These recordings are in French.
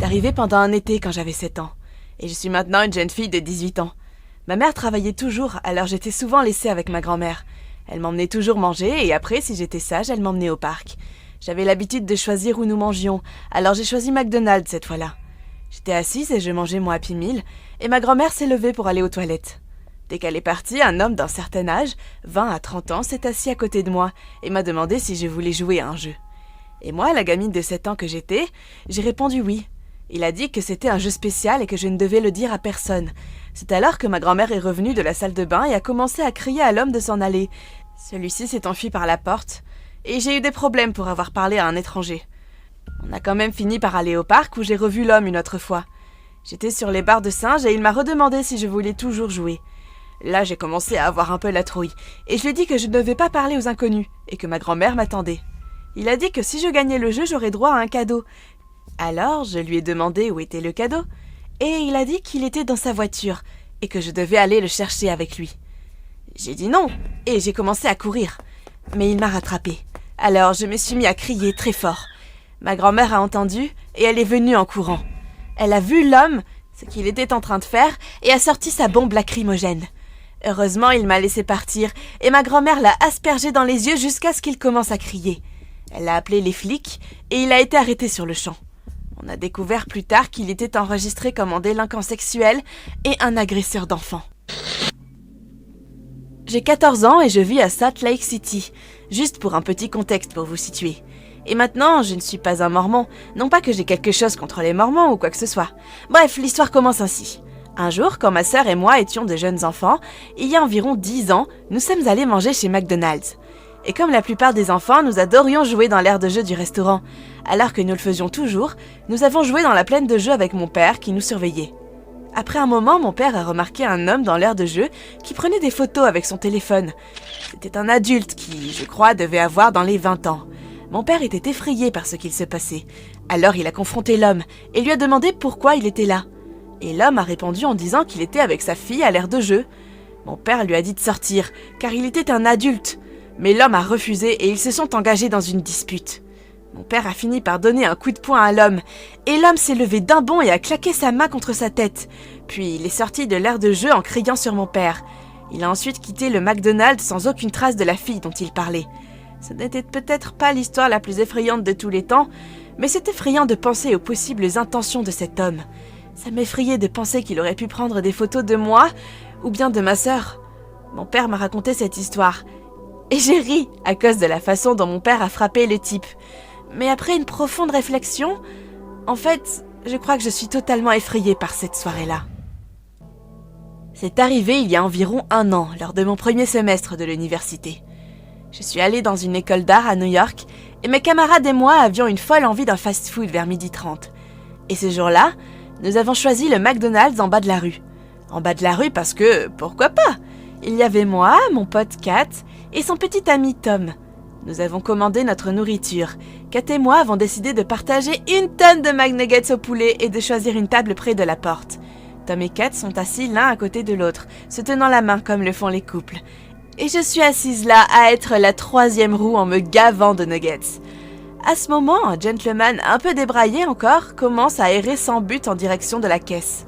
arrivé pendant un été quand j'avais 7 ans. Et je suis maintenant une jeune fille de 18 ans. Ma mère travaillait toujours, alors j'étais souvent laissée avec ma grand-mère. Elle m'emmenait toujours manger et après, si j'étais sage, elle m'emmenait au parc. J'avais l'habitude de choisir où nous mangions, alors j'ai choisi McDonald's cette fois-là. J'étais assise et je mangeais mon Happy Meal, et ma grand-mère s'est levée pour aller aux toilettes. Dès qu'elle est partie, un homme d'un certain âge, 20 à 30 ans, s'est assis à côté de moi et m'a demandé si je voulais jouer à un jeu. Et moi, la gamine de 7 ans que j'étais, j'ai répondu oui. Il a dit que c'était un jeu spécial et que je ne devais le dire à personne. C'est alors que ma grand-mère est revenue de la salle de bain et a commencé à crier à l'homme de s'en aller. Celui-ci s'est enfui par la porte, et j'ai eu des problèmes pour avoir parlé à un étranger. On a quand même fini par aller au parc où j'ai revu l'homme une autre fois. J'étais sur les barres de singe et il m'a redemandé si je voulais toujours jouer. Là, j'ai commencé à avoir un peu la trouille, et je lui ai dit que je ne devais pas parler aux inconnus, et que ma grand-mère m'attendait. Il a dit que si je gagnais le jeu, j'aurais droit à un cadeau. Alors, je lui ai demandé où était le cadeau, et il a dit qu'il était dans sa voiture, et que je devais aller le chercher avec lui. J'ai dit non, et j'ai commencé à courir. Mais il m'a rattrapée. Alors, je me suis mis à crier très fort. Ma grand-mère a entendu, et elle est venue en courant. Elle a vu l'homme, ce qu'il était en train de faire, et a sorti sa bombe lacrymogène. Heureusement, il m'a laissé partir, et ma grand-mère l'a aspergé dans les yeux jusqu'à ce qu'il commence à crier. Elle a appelé les flics, et il a été arrêté sur le champ. On a découvert plus tard qu'il était enregistré comme un délinquant sexuel et un agresseur d'enfants. J'ai 14 ans et je vis à Salt Lake City, juste pour un petit contexte pour vous situer. Et maintenant, je ne suis pas un mormon, non pas que j'ai quelque chose contre les mormons ou quoi que ce soit. Bref, l'histoire commence ainsi. Un jour, quand ma sœur et moi étions de jeunes enfants, il y a environ 10 ans, nous sommes allés manger chez McDonald's. Et comme la plupart des enfants, nous adorions jouer dans l'aire de jeu du restaurant. Alors que nous le faisions toujours, nous avons joué dans la plaine de jeu avec mon père qui nous surveillait. Après un moment, mon père a remarqué un homme dans l'aire de jeu qui prenait des photos avec son téléphone. C'était un adulte qui, je crois, devait avoir dans les 20 ans. Mon père était effrayé par ce qu'il se passait. Alors il a confronté l'homme et lui a demandé pourquoi il était là. Et l'homme a répondu en disant qu'il était avec sa fille à l'aire de jeu. Mon père lui a dit de sortir, car il était un adulte. Mais l'homme a refusé et ils se sont engagés dans une dispute. Mon père a fini par donner un coup de poing à l'homme, et l'homme s'est levé d'un bond et a claqué sa main contre sa tête. Puis il est sorti de l'aire de jeu en criant sur mon père. Il a ensuite quitté le McDonald's sans aucune trace de la fille dont il parlait. Ce n'était peut-être pas l'histoire la plus effrayante de tous les temps, mais c'est effrayant de penser aux possibles intentions de cet homme. Ça m'effrayait de penser qu'il aurait pu prendre des photos de moi, ou bien de ma sœur. Mon père m'a raconté cette histoire. Et j'ai ri à cause de la façon dont mon père a frappé le type. Mais après une profonde réflexion, en fait, je crois que je suis totalement effrayée par cette soirée-là. C'est arrivé il y a environ 1 an, lors de mon premier semestre de l'université. Je suis allée dans une école d'art à New York, et mes camarades et moi avions une folle envie d'un fast-food vers 12h30. Et ce jour-là, nous avons choisi le McDonald's en bas de la rue. En bas de la rue parce que, pourquoi pas? Il y avait moi, mon pote Kat et son petit ami Tom. Nous avons commandé notre nourriture. Kat et moi avons décidé de partager une tonne de McNuggets au poulet et de choisir une table près de la porte. Tom et Kat sont assis l'un à côté de l'autre, se tenant la main comme le font les couples. Et je suis assise là à être la 3e roue en me gavant de nuggets. À ce moment, un gentleman un peu débraillé encore commence à errer sans but en direction de la caisse.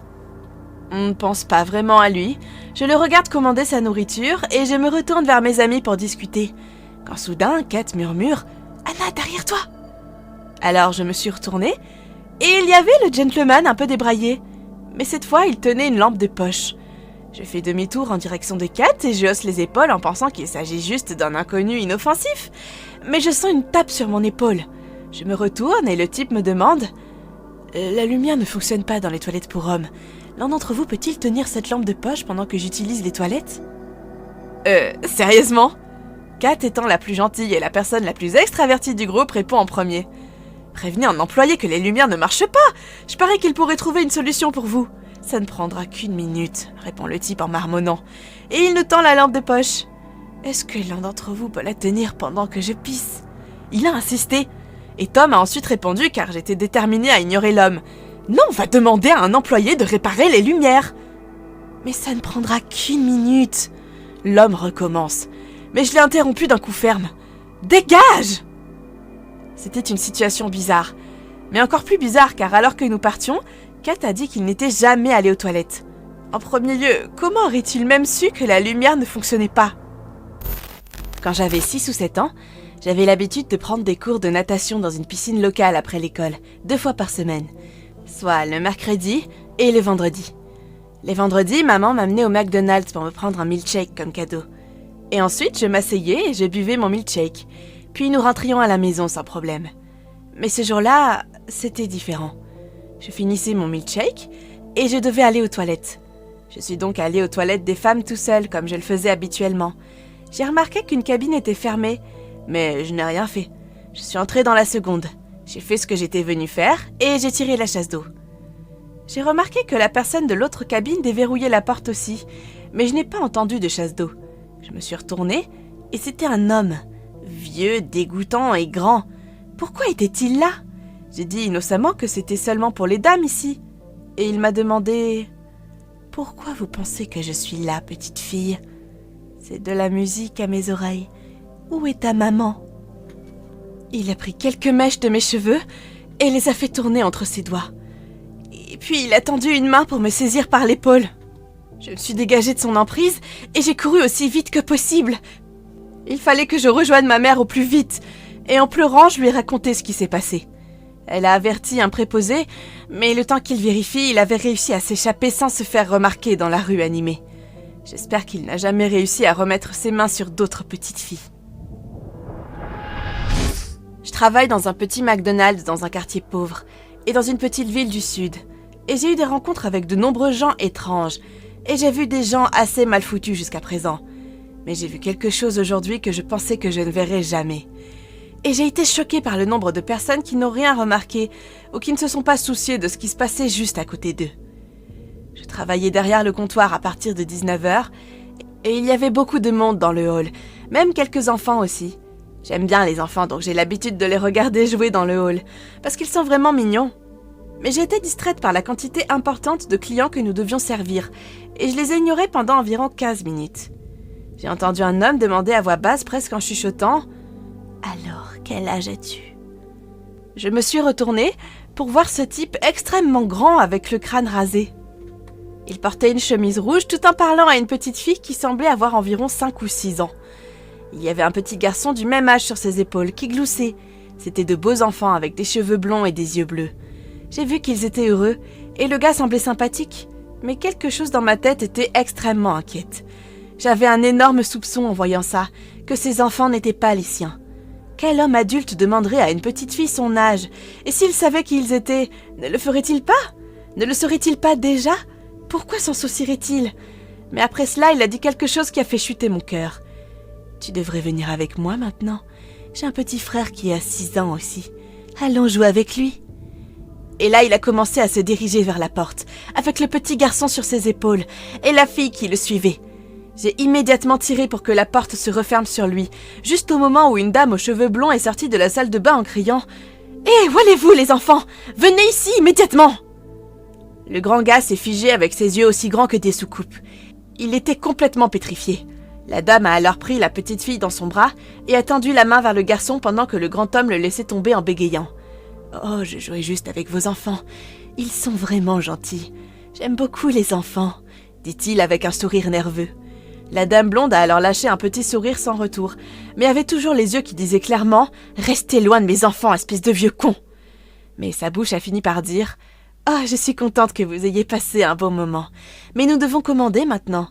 On ne pense pas vraiment à lui. Je le regarde commander sa nourriture et je me retourne vers mes amis pour discuter. Quand soudain, Kat murmure « Anna, derrière toi !» Alors je me suis retournée et il y avait le gentleman un peu débraillé. Mais cette fois, il tenait une lampe de poche. Je fais demi-tour en direction de Kat et je hausse les épaules en pensant qu'il s'agit juste d'un inconnu inoffensif. Mais je sens une tape sur mon épaule. Je me retourne et le type me demande « La lumière ne fonctionne pas dans les toilettes pour hommes. L'un d'entre vous peut-il tenir cette lampe de poche pendant que j'utilise les toilettes ?» Sérieusement ? Kat étant la plus gentille et la personne la plus extravertie du groupe répond en premier. « Prévenez un employé que les lumières ne marchent pas. Je parie qu'il pourrait trouver une solution pour vous. »« Ça ne prendra qu'1 minute, » répond le type en marmonnant. Et il nous tend la lampe de poche. « Est-ce que l'un d'entre vous peut la tenir pendant que je pisse ?» Il a insisté. Et Tom a ensuite répondu car j'étais déterminée à ignorer l'homme. « Non, on va demander à un employé de réparer les lumières. »« Mais ça ne prendra qu'1 minute. » L'homme recommence. Mais je l'ai interrompu d'un coup ferme. « Dégage !» C'était une situation bizarre. Mais encore plus bizarre, car alors que nous partions, Kat a dit qu'il n'était jamais allé aux toilettes. En premier lieu, comment aurait-il même su que la lumière ne fonctionnait pas? Quand j'avais 6 ou 7 ans, j'avais l'habitude de prendre des cours de natation dans une piscine locale après l'école, 2 fois par semaine, soit le mercredi et le vendredi. Les vendredis, maman m'amenait au McDonald's pour me prendre un milkshake comme cadeau. Et ensuite, je m'asseyais et je buvais mon milkshake. Puis nous rentrions à la maison sans problème. Mais ce jour-là, c'était différent. Je finissais mon milkshake et je devais aller aux toilettes. Je suis donc allée aux toilettes des femmes tout seul, comme je le faisais habituellement. J'ai remarqué qu'une cabine était fermée, mais je n'ai rien fait. Je suis entrée dans la seconde. J'ai fait ce que j'étais venue faire et j'ai tiré la chasse d'eau. J'ai remarqué que la personne de l'autre cabine déverrouillait la porte aussi, mais je n'ai pas entendu de chasse d'eau. Je me suis retournée et c'était un homme, vieux, dégoûtant et grand. Pourquoi était-il là? J'ai dit innocemment que c'était seulement pour les dames ici. Et il m'a demandé « Pourquoi vous pensez que je suis là, petite fille? C'est de la musique à mes oreilles. Où est ta maman ?» Il a pris quelques mèches de mes cheveux et les a fait tourner entre ses doigts. Et puis il a tendu une main pour me saisir par l'épaule. Je me suis dégagée de son emprise et j'ai couru aussi vite que possible. Il fallait que je rejoigne ma mère au plus vite. Et en pleurant, je lui ai raconté ce qui s'est passé. Elle a averti un préposé, mais le temps qu'il vérifie, il avait réussi à s'échapper sans se faire remarquer dans la rue animée. J'espère qu'il n'a jamais réussi à remettre ses mains sur d'autres petites filles. Je travaille dans un petit McDonald's dans un quartier pauvre et dans une petite ville du sud. Et j'ai eu des rencontres avec de nombreux gens étranges. Et j'ai vu des gens assez mal foutus jusqu'à présent. Mais j'ai vu quelque chose aujourd'hui que je pensais que je ne verrais jamais. Et j'ai été choquée par le nombre de personnes qui n'ont rien remarqué ou qui ne se sont pas souciées de ce qui se passait juste à côté d'eux. Je travaillais derrière le comptoir à partir de 19h et il y avait beaucoup de monde dans le hall, même quelques enfants aussi. J'aime bien les enfants, donc j'ai l'habitude de les regarder jouer dans le hall, parce qu'ils sont vraiment mignons. Mais j'ai été distraite par la quantité importante de clients que nous devions servir, et je les ai ignorés pendant environ 15 minutes. J'ai entendu un homme demander à voix basse, presque en chuchotant « Alors, quel âge as-tu » Je me suis retournée pour voir ce type extrêmement grand avec le crâne rasé. Il portait une chemise rouge tout en parlant à une petite fille qui semblait avoir environ 5 ou 6 ans. Il y avait un petit garçon du même âge sur ses épaules qui gloussait. C'étaient de beaux enfants avec des cheveux blonds et des yeux bleus. J'ai vu qu'ils étaient heureux et le gars semblait sympathique, mais quelque chose dans ma tête était extrêmement inquiète. J'avais un énorme soupçon en voyant ça, que ces enfants n'étaient pas les siens. Quel homme adulte demanderait à une petite fille son âge? Et s'il savait qui ils étaient, ne le ferait-il pas? Ne le saurait-il pas déjà? Pourquoi s'en soucierait-il? Mais après cela, il a dit quelque chose qui a fait chuter mon cœur. « Tu devrais venir avec moi maintenant. J'ai un petit frère qui a 6 ans aussi. Allons jouer avec lui. » Et là, il a commencé à se diriger vers la porte, avec le petit garçon sur ses épaules et la fille qui le suivait. J'ai immédiatement tiré pour que la porte se referme sur lui, juste au moment où une dame aux cheveux blonds est sortie de la salle de bain en criant « Hé, où allez-vous les enfants? Venez ici immédiatement !» Le grand gars s'est figé avec ses yeux aussi grands que des soucoupes. Il était complètement pétrifié. La dame a alors pris la petite fille dans son bras et a tendu la main vers le garçon pendant que le grand homme le laissait tomber en bégayant. « Oh, je jouais juste avec vos enfants. Ils sont vraiment gentils. J'aime beaucoup les enfants, » dit-il avec un sourire nerveux. La dame blonde a alors lâché un petit sourire sans retour, mais avait toujours les yeux qui disaient clairement « Restez loin de mes enfants, espèce de vieux con !» Mais sa bouche a fini par dire « Oh, je suis contente que vous ayez passé un bon moment, mais nous devons commander maintenant. »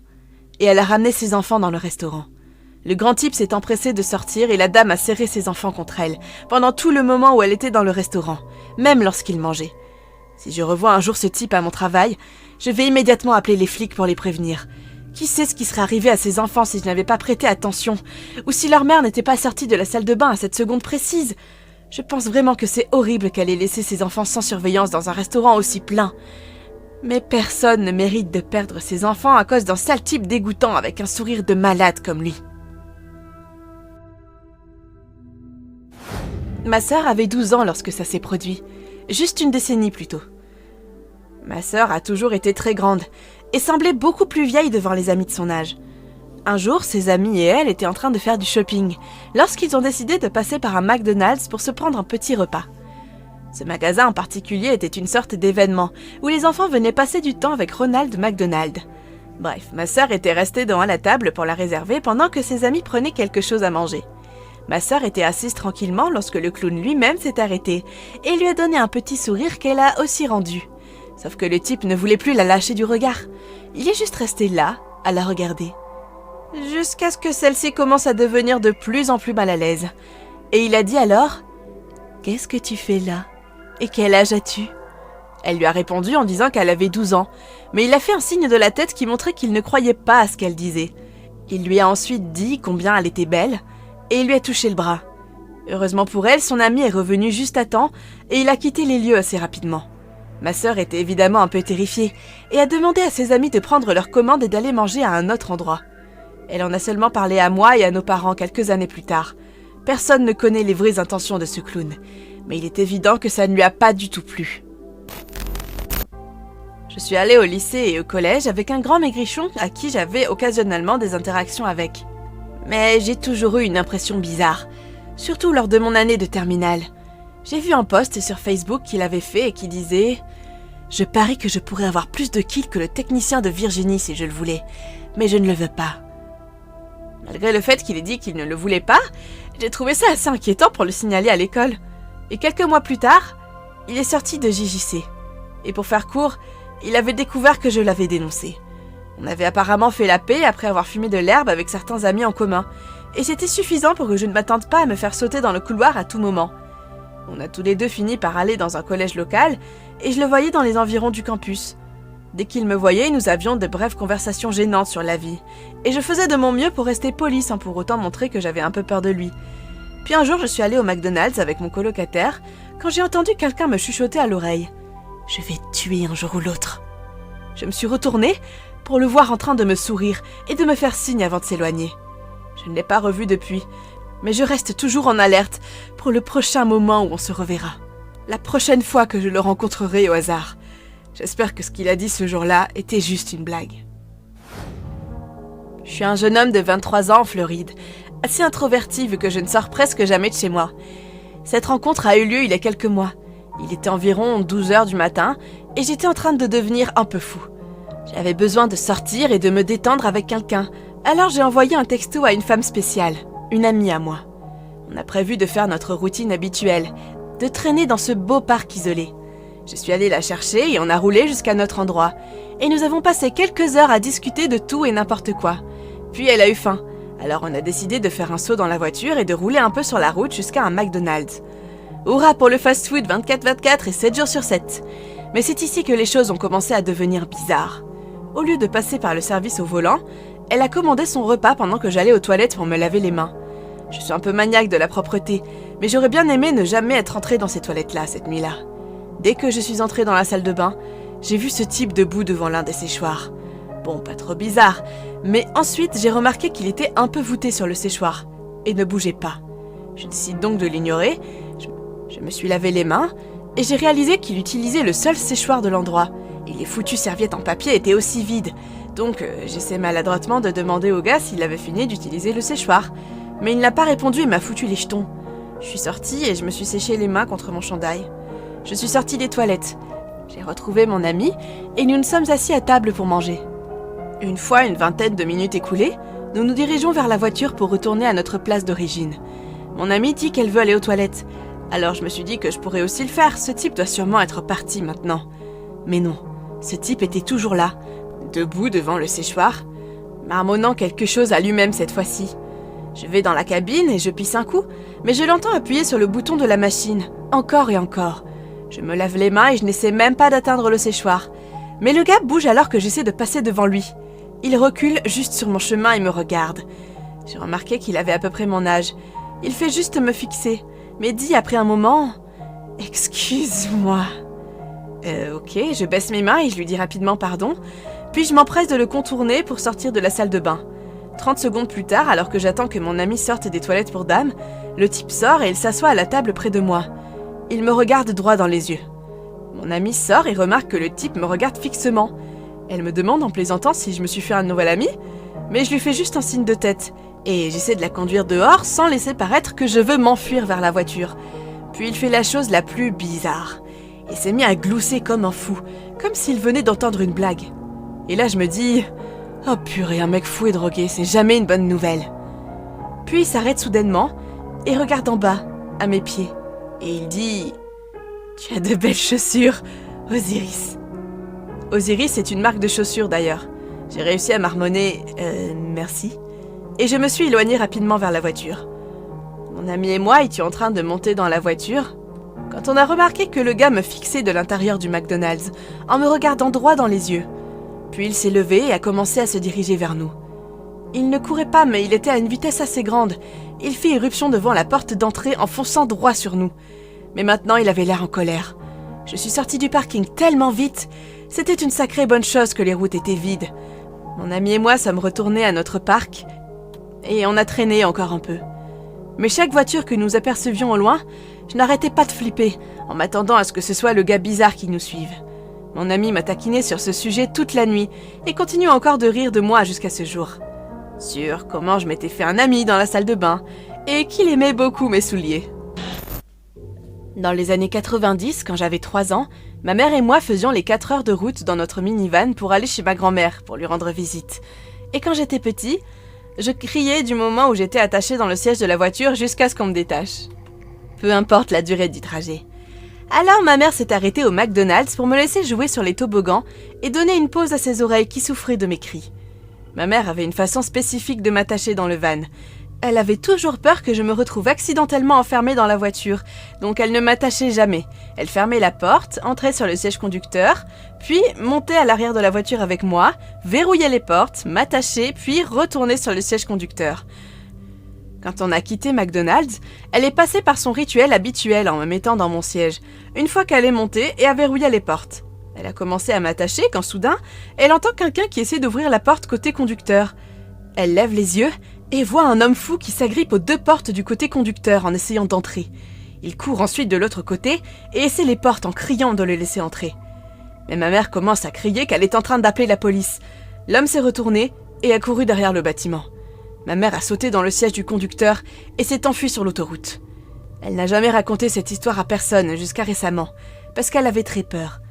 Et elle a ramené ses enfants dans le restaurant. Le grand type s'est empressé de sortir et la dame a serré ses enfants contre elle, pendant tout le moment où elle était dans le restaurant, même lorsqu'il mangeait. Si je revois un jour ce type à mon travail, je vais immédiatement appeler les flics pour les prévenir. Qui sait ce qui serait arrivé à ces enfants si je n'avais pas prêté attention, ou si leur mère n'était pas sortie de la salle de bain à cette seconde précise. Je pense vraiment que c'est horrible qu'elle ait laissé ses enfants sans surveillance dans un restaurant aussi plein. Mais personne ne mérite de perdre ses enfants à cause d'un sale type dégoûtant avec un sourire de malade comme lui. Ma sœur avait 12 ans lorsque ça s'est produit, juste une décennie plus tôt. Ma sœur a toujours été très grande et semblait beaucoup plus vieille devant les amis de son âge. Un jour, ses amis et elle étaient en train de faire du shopping lorsqu'ils ont décidé de passer par un McDonald's pour se prendre un petit repas. Ce magasin en particulier était une sorte d'événement où les enfants venaient passer du temps avec Ronald McDonald. Bref, ma sœur était restée devant la table pour la réserver pendant que ses amis prenaient quelque chose à manger. Ma sœur était assise tranquillement lorsque le clown lui-même s'est arrêté et lui a donné un petit sourire qu'elle a aussi rendu. Sauf que le type ne voulait plus la lâcher du regard. Il est juste resté là, à la regarder. Jusqu'à ce que celle-ci commence à devenir de plus en plus mal à l'aise. Et il a dit alors « Qu'est-ce que tu fais là? Et quel âge as-tu » Elle lui a répondu en disant qu'elle avait 12 ans, mais il a fait un signe de la tête qui montrait qu'il ne croyait pas à ce qu'elle disait. Il lui a ensuite dit combien elle était belle, et il lui a touché le bras. Heureusement pour elle, son ami est revenu juste à temps, et il a quitté les lieux assez rapidement. Ma sœur était évidemment un peu terrifiée, et a demandé à ses amis de prendre leur commande et d'aller manger à un autre endroit. Elle en a seulement parlé à moi et à nos parents quelques années plus tard. Personne ne connaît les vraies intentions de ce clown, mais il est évident que ça ne lui a pas du tout plu. Je suis allée au lycée et au collège avec un grand maigrichon à qui j'avais occasionnellement des interactions avec. Mais j'ai toujours eu une impression bizarre, surtout lors de mon année de terminale. J'ai vu un post sur Facebook qu'il avait fait et qui disait « Je parie que je pourrais avoir plus de kills que le technicien de Virginie si je le voulais, mais je ne le veux pas. » Malgré le fait qu'il ait dit qu'il ne le voulait pas, j'ai trouvé ça assez inquiétant pour le signaler à l'école. Et quelques mois plus tard, il est sorti de JJC. Et pour faire court, il avait découvert que je l'avais dénoncé. On avait apparemment fait la paix après avoir fumé de l'herbe avec certains amis en commun, et c'était suffisant pour que je ne m'attende pas à me faire sauter dans le couloir à tout moment. On a tous les deux fini par aller dans un collège local, et je le voyais dans les environs du campus. Dès qu'il me voyait, nous avions de brèves conversations gênantes sur la vie, et je faisais de mon mieux pour rester polie sans pour autant montrer que j'avais un peu peur de lui. Puis un jour, je suis allée au McDonald's avec mon colocataire, quand j'ai entendu quelqu'un me chuchoter à l'oreille. « Je vais te tuer un jour ou l'autre. » Je me suis retournée pour le voir en train de me sourire et de me faire signe avant de s'éloigner. Je ne l'ai pas revu depuis, mais je reste toujours en alerte pour le prochain moment où on se reverra. La prochaine fois que je le rencontrerai au hasard. J'espère que ce qu'il a dit ce jour-là était juste une blague. Je suis un jeune homme de 23 ans en Floride, assez introverti vu que je ne sors presque jamais de chez moi. Cette rencontre a eu lieu il y a quelques mois. Il était environ 12 heures du matin et j'étais en train de devenir un peu fou. J'avais besoin de sortir et de me détendre avec quelqu'un, alors j'ai envoyé un texto à une femme spéciale, une amie à moi. On a prévu de faire notre routine habituelle, de traîner dans ce beau parc isolé. Je suis allée la chercher et on a roulé jusqu'à notre endroit. Et nous avons passé quelques heures à discuter de tout et n'importe quoi. Puis elle a eu faim, alors on a décidé de faire un saut dans la voiture et de rouler un peu sur la route jusqu'à un McDonald's. Hurrah pour le fast-food 24/24 et 7 jours sur 7. Mais c'est ici que les choses ont commencé à devenir bizarres. Au lieu de passer par le service au volant, elle a commandé son repas pendant que j'allais aux toilettes pour me laver les mains. Je suis un peu maniaque de la propreté, mais j'aurais bien aimé ne jamais être entrée dans ces toilettes-là cette nuit-là. Dès que je suis entrée dans la salle de bain, j'ai vu ce type debout devant l'un des séchoirs. Bon, pas trop bizarre, mais ensuite j'ai remarqué qu'il était un peu voûté sur le séchoir et ne bougeait pas. Je décide donc de l'ignorer, je me suis lavé les mains et j'ai réalisé qu'il utilisait le seul séchoir de l'endroit et les foutues serviettes en papier étaient aussi vides. Donc j'essaie maladroitement de demander au gars s'il avait fini d'utiliser le séchoir, mais il n'a pas répondu et m'a foutu les jetons. Je suis sortie et je me suis séché les mains contre mon chandail. Je suis sortie des toilettes. J'ai retrouvé mon ami et nous nous sommes assis à table pour manger. Une fois une vingtaine de minutes écoulées, nous nous dirigeons vers la voiture pour retourner à notre place d'origine. Mon amie dit qu'elle veut aller aux toilettes. Alors je me suis dit que je pourrais aussi le faire, ce type doit sûrement être parti maintenant. Mais non, ce type était toujours là, debout devant le séchoir, marmonnant quelque chose à lui-même cette fois-ci. Je vais dans la cabine et je pisse un coup, mais je l'entends appuyer sur le bouton de la machine, encore et encore. Je me lave les mains et je n'essaie même pas d'atteindre le séchoir. Mais le gars bouge alors que j'essaie de passer devant lui. Il recule juste sur mon chemin et me regarde. J'ai remarqué qu'il avait à peu près mon âge. Il fait juste me fixer, mais dit après un moment « Excuse-moi ». Ok, je baisse mes mains et je lui dis rapidement pardon, puis je m'empresse de le contourner pour sortir de la salle de bain. 30 secondes plus tard, alors que j'attends que mon ami sorte des toilettes pour dames, le type sort et il s'assoit à la table près de moi. Il me regarde droit dans les yeux. Mon amie sort et remarque que le type me regarde fixement. Elle me demande en plaisantant si je me suis fait un nouvel ami, mais je lui fais juste un signe de tête, et j'essaie de la conduire dehors sans laisser paraître que je veux m'enfuir vers la voiture. Puis il fait la chose la plus bizarre. Il s'est mis à glousser comme un fou, comme s'il venait d'entendre une blague. Et là je me dis, oh purée, un mec fou et drogué, c'est jamais une bonne nouvelle. Puis il s'arrête soudainement et regarde en bas, à mes pieds. Et il dit, tu as de belles chaussures, Osiris. Osiris est une marque de chaussures d'ailleurs. J'ai réussi à marmonner merci. Et je me suis éloignée rapidement vers la voiture. Mon ami et moi étions en train de monter dans la voiture quand on a remarqué que le gars me fixait de l'intérieur du McDonald's en me regardant droit dans les yeux. Puis il s'est levé et a commencé à se diriger vers nous. Il ne courait pas, mais il était à une vitesse assez grande. Il fit irruption devant la porte d'entrée en fonçant droit sur nous. Mais maintenant, il avait l'air en colère. Je suis sortie du parking tellement vite. C'était une sacrée bonne chose que les routes étaient vides. Mon ami et moi sommes retournés à notre parc et on a traîné encore un peu. Mais chaque voiture que nous apercevions au loin, je n'arrêtais pas de flipper en m'attendant à ce que ce soit le gars bizarre qui nous suive. Mon ami m'a taquiné sur ce sujet toute la nuit et continue encore de rire de moi jusqu'à ce jour. Sur comment je m'étais fait un ami dans la salle de bain et qu'il aimait beaucoup mes souliers. Dans les années 90, quand j'avais 3 ans, ma mère et moi faisions les 4 heures de route dans notre minivan pour aller chez ma grand-mère pour lui rendre visite. Et quand j'étais petit, je criais du moment où j'étais attachée dans le siège de la voiture jusqu'à ce qu'on me détache. Peu importe la durée du trajet. Alors ma mère s'est arrêtée au McDonald's pour me laisser jouer sur les toboggans et donner une pause à ses oreilles qui souffraient de mes cris. Ma mère avait une façon spécifique de m'attacher dans le van. Elle avait toujours peur que je me retrouve accidentellement enfermée dans la voiture, donc elle ne m'attachait jamais. Elle fermait la porte, entrait sur le siège conducteur, puis montait à l'arrière de la voiture avec moi, verrouillait les portes, m'attachait, puis retournait sur le siège conducteur. Quand on a quitté McDonald's, elle est passée par son rituel habituel en me mettant dans mon siège, une fois qu'elle est montée et a verrouillé les portes. Elle a commencé à m'attacher quand soudain, elle entend quelqu'un qui essaie d'ouvrir la porte côté conducteur. Elle lève les yeux et voit un homme fou qui s'agrippe aux 2 portes du côté conducteur en essayant d'entrer. Il court ensuite de l'autre côté et essaie les portes en criant de le laisser entrer. Mais ma mère commence à crier qu'elle est en train d'appeler la police. L'homme s'est retourné et a couru derrière le bâtiment. Ma mère a sauté dans le siège du conducteur et s'est enfuie sur l'autoroute. Elle n'a jamais raconté cette histoire à personne jusqu'à récemment, parce qu'elle avait très peur.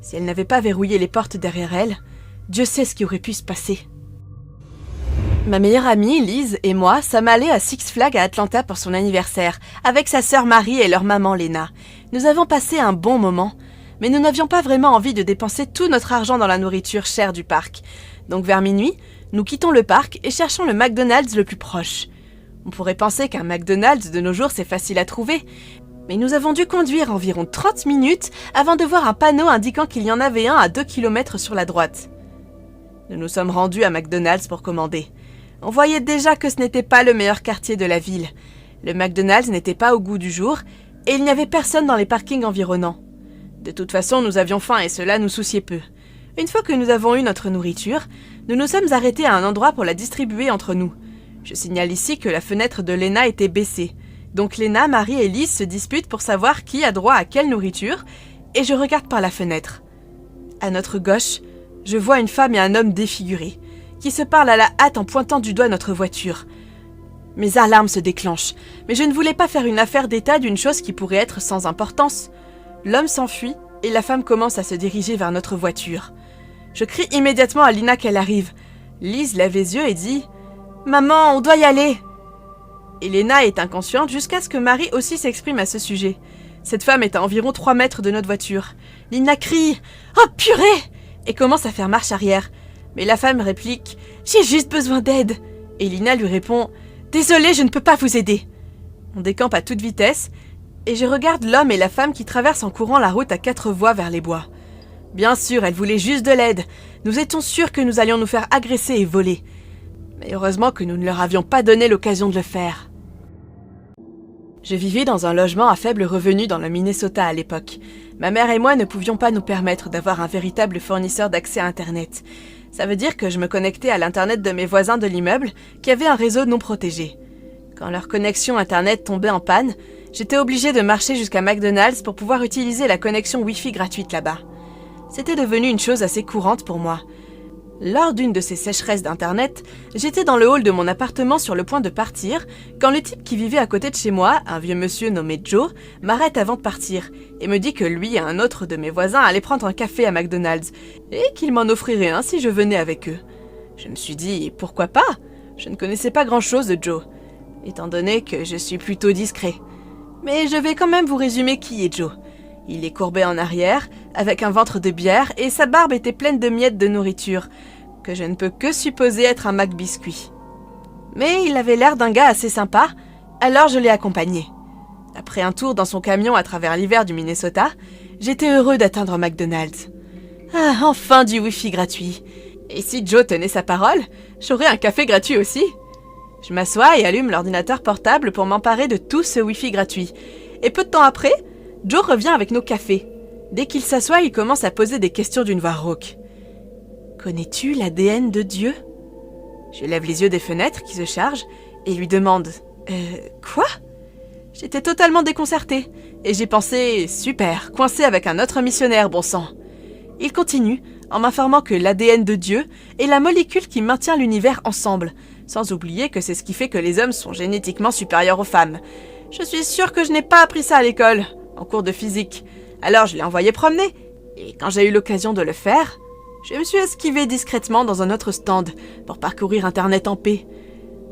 Si elle n'avait pas verrouillé les portes derrière elle, Dieu sait ce qui aurait pu se passer. Ma meilleure amie, Lise, et moi sommes allés à Six Flags à Atlanta pour son anniversaire, avec sa sœur Marie et leur maman Lena. Nous avons passé un bon moment, mais nous n'avions pas vraiment envie de dépenser tout notre argent dans la nourriture chère du parc. Donc vers minuit, nous quittons le parc et cherchons le McDonald's le plus proche. On pourrait penser qu'un McDonald's de nos jours c'est facile à trouver, mais nous avons dû conduire environ 30 minutes avant de voir un panneau indiquant qu'il y en avait un à 2 km sur la droite. Nous nous sommes rendus à McDonald's pour commander. On voyait déjà que ce n'était pas le meilleur quartier de la ville. Le McDonald's n'était pas au goût du jour et il n'y avait personne dans les parkings environnants. De toute façon, nous avions faim et cela nous souciait peu. Une fois que nous avons eu notre nourriture, nous nous sommes arrêtés à un endroit pour la distribuer entre nous. Je signale ici que la fenêtre de Lena était baissée. Donc Lena, Marie et Lise se disputent pour savoir qui a droit à quelle nourriture et je regarde par la fenêtre. À notre gauche, je vois une femme et un homme défigurés, qui se parlent à la hâte en pointant du doigt notre voiture. Mes alarmes se déclenchent, mais je ne voulais pas faire une affaire d'état d'une chose qui pourrait être sans importance. L'homme s'enfuit et la femme commence à se diriger vers notre voiture. Je crie immédiatement à Lina qu'elle arrive. Lise lève les yeux et dit « Maman, on doit y aller !» Elena est inconsciente jusqu'à ce que Marie aussi s'exprime à ce sujet. Cette femme est à environ 3 mètres de notre voiture. Lina crie « Oh purée !» et commence à faire marche arrière. Mais la femme réplique « J'ai juste besoin d'aide !» Et Lina lui répond « Désolée, je ne peux pas vous aider !» On décampe à toute vitesse et je regarde l'homme et la femme qui traversent en courant la route à 4 voies vers les bois. Bien sûr, elle voulait juste de l'aide. Nous étions sûrs que nous allions nous faire agresser et voler. Mais heureusement que nous ne leur avions pas donné l'occasion de le faire. Je vivais dans un logement à faible revenu dans le Minnesota à l'époque. Ma mère et moi ne pouvions pas nous permettre d'avoir un véritable fournisseur d'accès à Internet. Ça veut dire que je me connectais à l'Internet de mes voisins de l'immeuble qui avaient un réseau non protégé. Quand leur connexion Internet tombait en panne, j'étais obligée de marcher jusqu'à McDonald's pour pouvoir utiliser la connexion Wi-Fi gratuite là-bas. C'était devenu une chose assez courante pour moi. Lors d'une de ces sécheresses d'internet, j'étais dans le hall de mon appartement sur le point de partir, quand le type qui vivait à côté de chez moi, un vieux monsieur nommé Joe, m'arrête avant de partir, et me dit que lui et un autre de mes voisins allaient prendre un café à McDonald's, et qu'il m'en offrirait un si je venais avec eux. Je me suis dit, pourquoi pas? Je ne connaissais pas grand-chose de Joe, étant donné que je suis plutôt discret. Mais je vais quand même vous résumer qui est Joe. Il est courbé en arrière, avec un ventre de bière, et sa barbe était pleine de miettes de nourriture, que je ne peux que supposer être un McBiscuit. Mais il avait l'air d'un gars assez sympa, alors je l'ai accompagné. Après un tour dans son camion à travers l'hiver du Minnesota, j'étais heureux d'atteindre McDonald's. Ah, enfin du Wi-Fi gratuit. Et si Joe tenait sa parole, j'aurais un café gratuit aussi. Je m'assois et allume l'ordinateur portable pour m'emparer de tout ce Wi-Fi gratuit. Et peu de temps après, Joe revient avec nos cafés. Dès qu'il s'assoit, il commence à poser des questions d'une voix rauque. « Connais-tu l'ADN de Dieu ?» Je lève les yeux des fenêtres qui se chargent et lui demande « Quoi ?» J'étais totalement déconcertée et j'ai pensé « Super, coincé avec un autre missionnaire, bon sang !» Il continue en m'informant que l'ADN de Dieu est la molécule qui maintient l'univers ensemble, sans oublier que c'est ce qui fait que les hommes sont génétiquement supérieurs aux femmes. Je suis sûre que je n'ai pas appris ça à l'école, en cours de physique. Alors je l'ai envoyé promener, et quand j'ai eu l'occasion de le faire, je me suis esquivée discrètement dans un autre stand pour parcourir Internet en paix.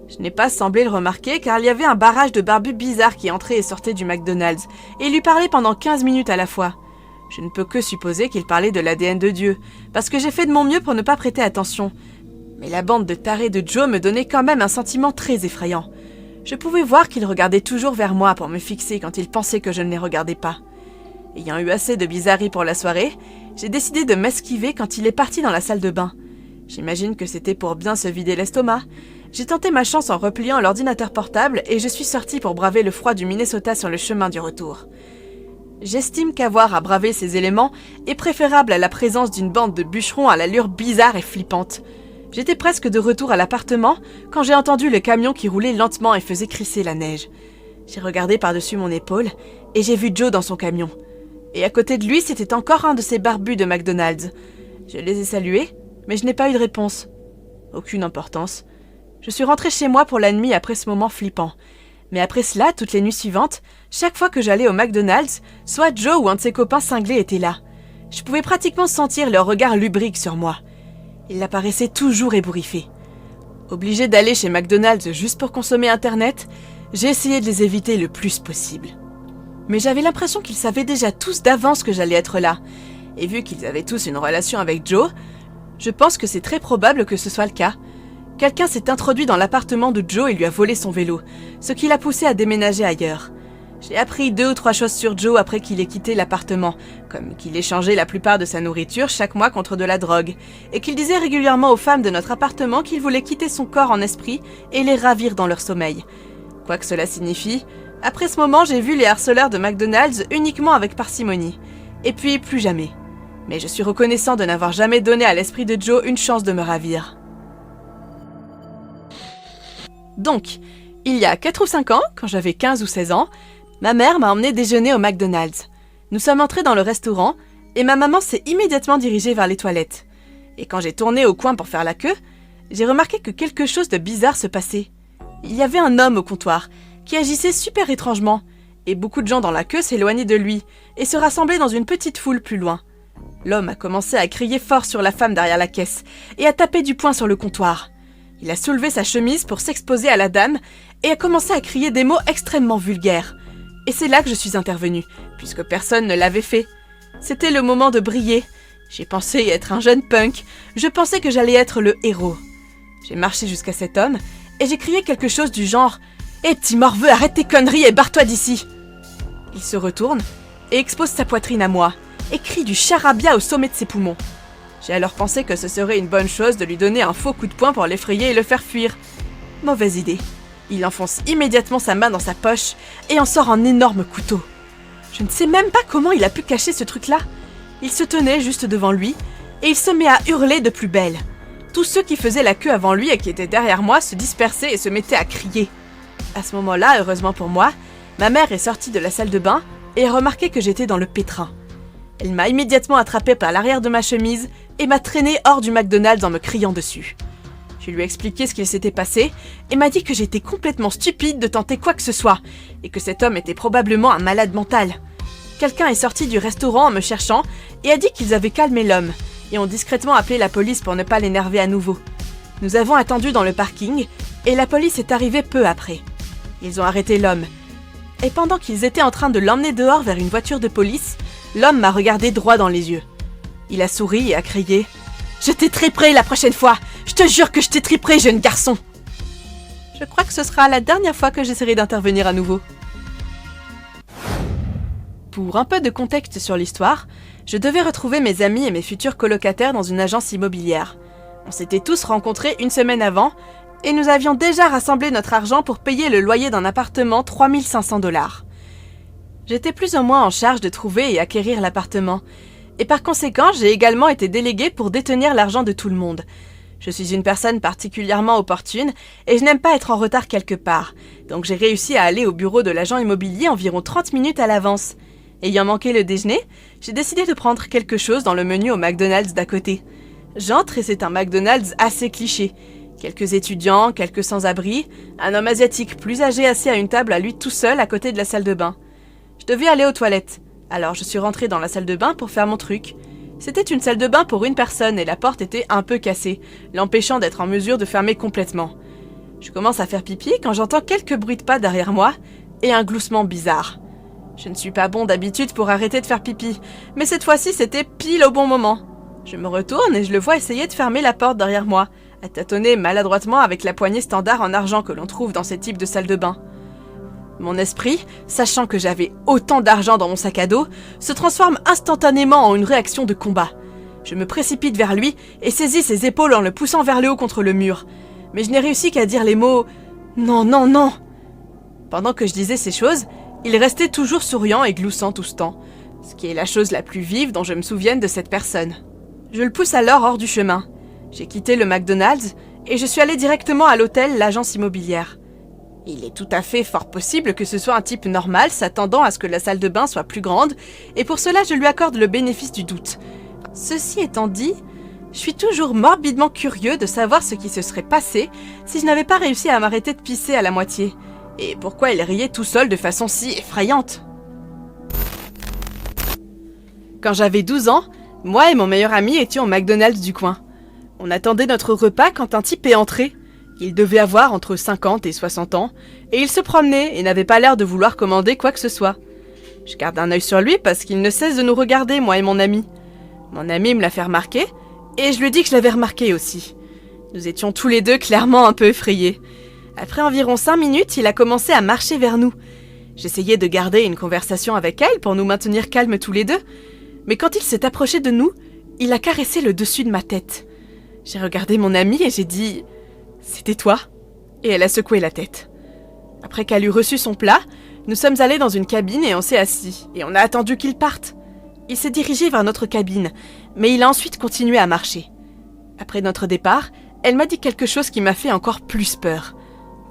Je n'ai pas semblé le remarquer car il y avait un barrage de barbus bizarres qui entrait et sortait du McDonald's et lui parlait pendant 15 minutes à la fois. Je ne peux que supposer qu'il parlait de l'ADN de Dieu, parce que j'ai fait de mon mieux pour ne pas prêter attention. Mais la bande de tarés de Joe me donnait quand même un sentiment très effrayant. Je pouvais voir qu'il regardait toujours vers moi pour me fixer quand il pensait que je ne les regardais pas. Ayant eu assez de bizarreries pour la soirée, j'ai décidé de m'esquiver quand il est parti dans la salle de bain. J'imagine que c'était pour bien se vider l'estomac. J'ai tenté ma chance en repliant l'ordinateur portable et je suis sortie pour braver le froid du Minnesota sur le chemin du retour. J'estime qu'avoir à braver ces éléments est préférable à la présence d'une bande de bûcherons à l'allure bizarre et flippante. J'étais presque de retour à l'appartement quand j'ai entendu le camion qui roulait lentement et faisait crisser la neige. J'ai regardé par-dessus mon épaule et j'ai vu Joe dans son camion. Et à côté de lui, c'était encore un de ces barbus de McDonald's. Je les ai salués, mais je n'ai pas eu de réponse. Aucune importance. Je suis rentrée chez moi pour la nuit après ce moment flippant. Mais après cela, toutes les nuits suivantes, chaque fois que j'allais au McDonald's, soit Joe ou un de ses copains cinglés était là. Je pouvais pratiquement sentir leur regard lubrique sur moi. Ils apparaissaient toujours ébouriffés. Obligée d'aller chez McDonald's juste pour consommer Internet, j'ai essayé de les éviter le plus possible. Mais j'avais l'impression qu'ils savaient déjà tous d'avance que j'allais être là. Et vu qu'ils avaient tous une relation avec Joe, je pense que c'est très probable que ce soit le cas. Quelqu'un s'est introduit dans l'appartement de Joe et lui a volé son vélo, ce qui l'a poussé à déménager ailleurs. J'ai appris 2 ou 3 choses sur Joe après qu'il ait quitté l'appartement, comme qu'il échangeait la plupart de sa nourriture chaque mois contre de la drogue, et qu'il disait régulièrement aux femmes de notre appartement qu'il voulait quitter son corps en esprit et les ravir dans leur sommeil. Quoi que cela signifie, après ce moment j'ai vu les harceleurs de McDonald's uniquement avec parcimonie, et puis plus jamais. Mais je suis reconnaissant de n'avoir jamais donné à l'esprit de Joe une chance de me ravir. Donc, il y a 4 ou 5 ans, quand j'avais 15 ou 16 ans, ma mère m'a emmené déjeuner au McDonald's. Nous sommes entrés dans le restaurant et ma maman s'est immédiatement dirigée vers les toilettes. Et quand j'ai tourné au coin pour faire la queue, j'ai remarqué que quelque chose de bizarre se passait. Il y avait un homme au comptoir qui agissait super étrangement et beaucoup de gens dans la queue s'éloignaient de lui et se rassemblaient dans une petite foule plus loin. L'homme a commencé à crier fort sur la femme derrière la caisse et à taper du poing sur le comptoir. Il a soulevé sa chemise pour s'exposer à la dame et a commencé à crier des mots extrêmement vulgaires. Et c'est là que je suis intervenue, puisque personne ne l'avait fait. C'était le moment de briller. J'ai pensé être un jeune punk. Je pensais que j'allais être le héros. J'ai marché jusqu'à cet homme et j'ai crié quelque chose du genre « Hé petit morveux, arrête tes conneries et barre-toi d'ici !» Il se retourne et expose sa poitrine à moi et crie du charabia au sommet de ses poumons. J'ai alors pensé que ce serait une bonne chose de lui donner un faux coup de poing pour l'effrayer et le faire fuir. Mauvaise idée. Il enfonce immédiatement sa main dans sa poche et en sort un énorme couteau. Je ne sais même pas comment il a pu cacher ce truc-là. Il se tenait juste devant lui et il se met à hurler de plus belle. Tous ceux qui faisaient la queue avant lui et qui étaient derrière moi se dispersaient et se mettaient à crier. À ce moment-là, heureusement pour moi, ma mère est sortie de la salle de bain et a remarqué que j'étais dans le pétrin. Elle m'a immédiatement attrapée par l'arrière de ma chemise et m'a traînée hors du McDonald's en me criant dessus. Je lui ai expliqué ce qu'il s'était passé et m'a dit que j'étais complètement stupide de tenter quoi que ce soit et que cet homme était probablement un malade mental. Quelqu'un est sorti du restaurant en me cherchant et a dit qu'ils avaient calmé l'homme et ont discrètement appelé la police pour ne pas l'énerver à nouveau. Nous avons attendu dans le parking et la police est arrivée peu après. Ils ont arrêté l'homme. Et pendant qu'ils étaient en train de l'emmener dehors vers une voiture de police, l'homme m'a regardé droit dans les yeux. Il a souri et a crié « Je t'étriperai la prochaine fois! Je te jure que je t'étriperai, jeune garçon !» Je crois que ce sera la dernière fois que j'essaierai d'intervenir à nouveau. Pour un peu de contexte sur l'histoire, je devais retrouver mes amis et mes futurs colocataires dans une agence immobilière. On s'était tous rencontrés une semaine avant et nous avions déjà rassemblé notre argent pour payer le loyer d'un appartement 3 500 $. J'étais plus ou moins en charge de trouver et acquérir l'appartement. Et par conséquent, j'ai également été déléguée pour détenir l'argent de tout le monde. Je suis une personne particulièrement opportune et je n'aime pas être en retard quelque part. Donc j'ai réussi à aller au bureau de l'agent immobilier environ 30 minutes à l'avance. Ayant manqué le déjeuner, j'ai décidé de prendre quelque chose dans le menu au McDonald's d'à côté. J'entre et c'est un McDonald's assez cliché. Quelques étudiants, quelques sans-abri, un homme asiatique plus âgé assis à une table à lui tout seul à côté de la salle de bain. Je devais aller aux toilettes, alors je suis rentrée dans la salle de bain pour faire mon truc. C'était une salle de bain pour une personne et la porte était un peu cassée, l'empêchant d'être en mesure de fermer complètement. Je commence à faire pipi quand j'entends quelques bruits de pas derrière moi et un gloussement bizarre. Je ne suis pas bon d'habitude pour arrêter de faire pipi, mais cette fois-ci c'était pile au bon moment. Je me retourne et je le vois essayer de fermer la porte derrière moi, à tâtonner maladroitement avec la poignée standard en argent que l'on trouve dans ces types de salles de bain. Mon esprit, sachant que j'avais autant d'argent dans mon sac à dos, se transforme instantanément en une réaction de combat. Je me précipite vers lui et saisis ses épaules en le poussant vers le haut contre le mur. Mais je n'ai réussi qu'à dire les mots « Non, non, non !» Pendant que je disais ces choses, il restait toujours souriant et gloussant tout ce temps, ce qui est la chose la plus vive dont je me souvienne de cette personne. Je le pousse alors hors du chemin. J'ai quitté le McDonald's et je suis allée directement à l'hôtel l'agence immobilière. Il est tout à fait fort possible que ce soit un type normal s'attendant à ce que la salle de bain soit plus grande et pour cela je lui accorde le bénéfice du doute. Ceci étant dit, je suis toujours morbidement curieux de savoir ce qui se serait passé si je n'avais pas réussi à m'arrêter de pisser à la moitié. Et pourquoi il riait tout seul de façon si effrayante. Quand j'avais 12 ans, moi et mon meilleur ami étions au McDonald's du coin. On attendait notre repas quand un type est entré. Il devait avoir entre 50 et 60 ans, et il se promenait et n'avait pas l'air de vouloir commander quoi que ce soit. Je garde un œil sur lui parce qu'il ne cesse de nous regarder, moi et mon ami. Mon ami me l'a fait remarquer, et je lui dis que je l'avais remarqué aussi. Nous étions tous les deux clairement un peu effrayés. Après environ 5 minutes, il a commencé à marcher vers nous. J'essayais de garder une conversation avec elle pour nous maintenir calmes tous les deux, mais quand il s'est approché de nous, il a caressé le dessus de ma tête. J'ai regardé mon amie et j'ai dit « C'était toi ?» Et elle a secoué la tête. Après qu'elle eut reçu son plat, nous sommes allés dans une cabine et on s'est assis, et on a attendu qu'il parte. Il s'est dirigé vers notre cabine, mais il a ensuite continué à marcher. Après notre départ, elle m'a dit quelque chose qui m'a fait encore plus peur.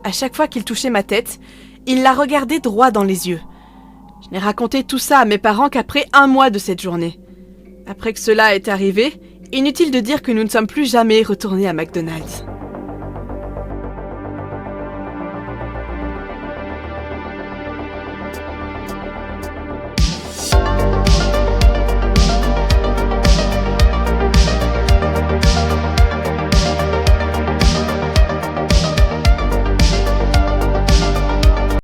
À chaque fois qu'il touchait ma tête, il la regardait droit dans les yeux. Je n'ai raconté tout ça à mes parents qu'après 1 mois de cette journée. Après que cela est arrivé, inutile de dire que nous ne sommes plus jamais retournés à McDonald's.